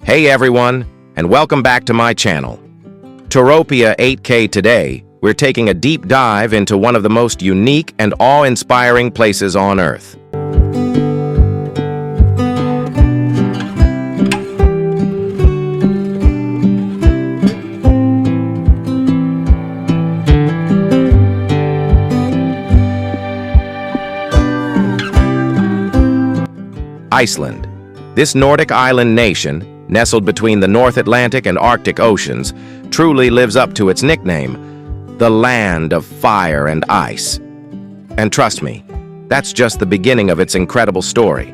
Hey everyone, and welcome back to my channel. Touropia 8K today, we're taking a deep dive into one of the most unique and awe-inspiring places on Earth. Iceland. This Nordic island nation, nestled between the North Atlantic and Arctic Oceans, truly lives up to its nickname, the land of fire and ice. And trust me, that's just the beginning of its incredible story.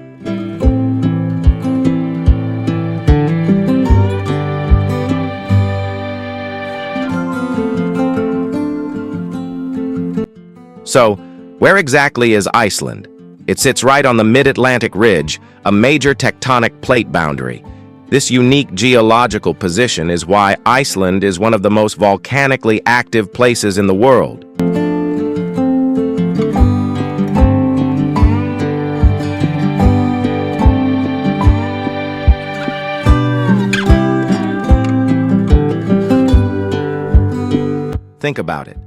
So, where exactly is Iceland? It sits right on the mid-Atlantic ridge, a major tectonic plate boundary. This unique geological position is why Iceland is one of the most volcanically active places in the world. Think about it.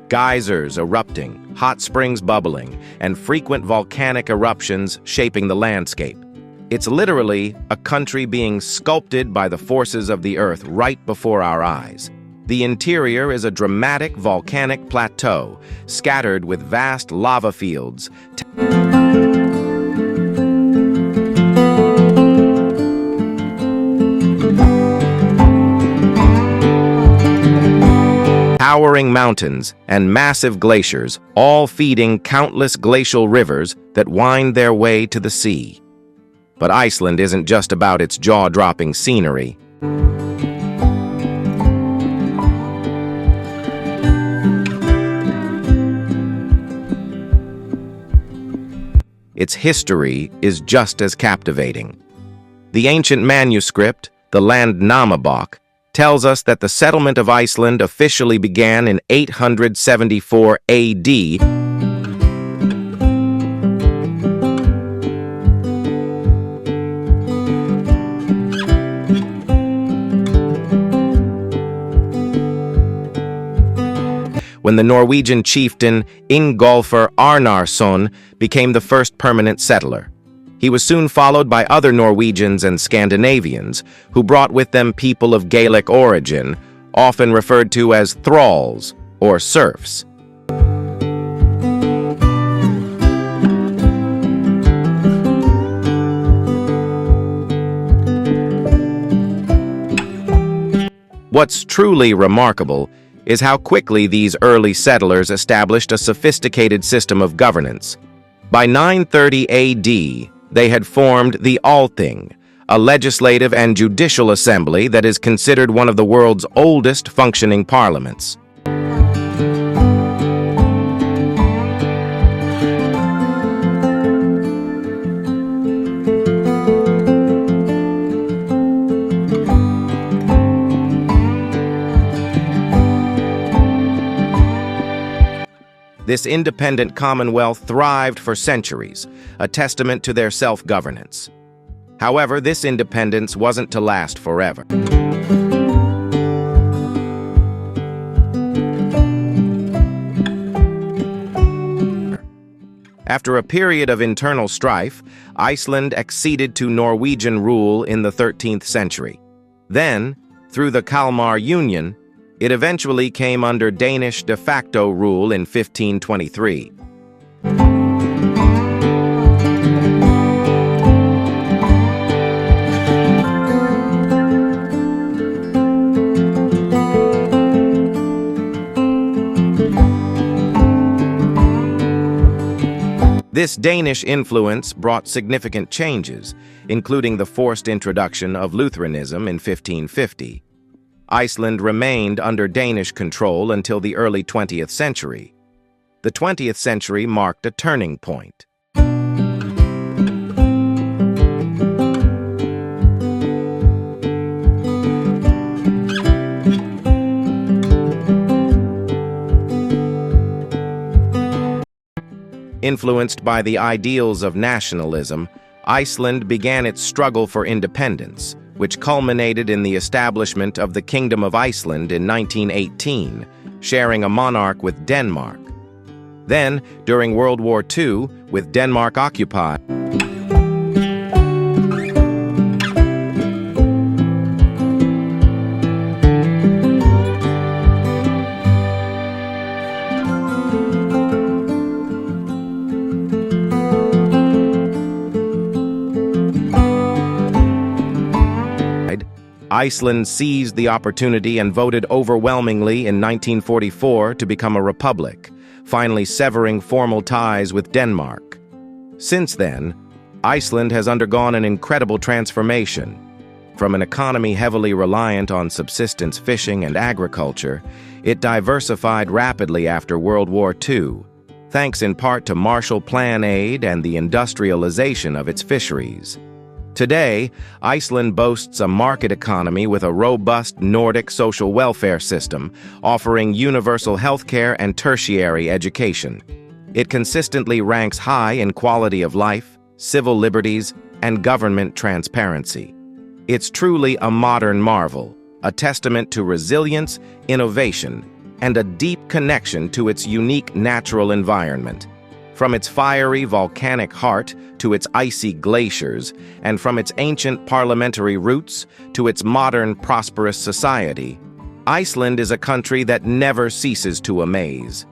Geysers erupting, hot springs bubbling, and frequent volcanic eruptions shaping the landscape. It's literally a country being sculpted by the forces of the Earth right before our eyes. The interior is a dramatic volcanic plateau, scattered with vast lava fields, towering mountains, and massive glaciers, all feeding countless glacial rivers that wind their way to the sea. But Iceland isn't just about its jaw-dropping scenery. Its history is just as captivating. The ancient manuscript, the Landnámabók, tells us that the settlement of Iceland officially began in 874 AD. When the Norwegian chieftain Ingolfur Arnarson became the first permanent settler. He was soon followed by other Norwegians and Scandinavians, who brought with them people of Gaelic origin, often referred to as thralls or serfs. What's truly remarkable is how quickly these early settlers established a sophisticated system of governance. By 930 AD, they had formed the Althing, a legislative and judicial assembly that is considered one of the world's oldest functioning parliaments. This independent commonwealth thrived for centuries, a testament to their self-governance. However, this independence wasn't to last forever. After a period of internal strife, Iceland acceded to Norwegian rule in the 13th century. Then, through the Kalmar Union, it eventually came under Danish de facto rule in 1523. This Danish influence brought significant changes, including the forced introduction of Lutheranism in 1550. Iceland remained under Danish control until the early 20th century. The 20th century marked a turning point. Influenced by the ideals of nationalism, Iceland began its struggle for independence, which culminated in the establishment of the Kingdom of Iceland in 1918, sharing a monarch with Denmark. Then, during World War II, with Denmark occupied, Iceland seized the opportunity and voted overwhelmingly in 1944 to become a republic, finally severing formal ties with Denmark. Since then, Iceland has undergone an incredible transformation. From an economy heavily reliant on subsistence fishing and agriculture, it diversified rapidly after World War II, thanks in part to Marshall Plan aid and the industrialization of its fisheries. Today, Iceland boasts a market economy with a robust Nordic social welfare system, offering universal healthcare and tertiary education. It consistently ranks high in quality of life, civil liberties, and government transparency. It's truly a modern marvel, a testament to resilience, innovation, and a deep connection to its unique natural environment. From its fiery volcanic heart to its icy glaciers, and from its ancient parliamentary roots to its modern prosperous society, Iceland is a country that never ceases to amaze.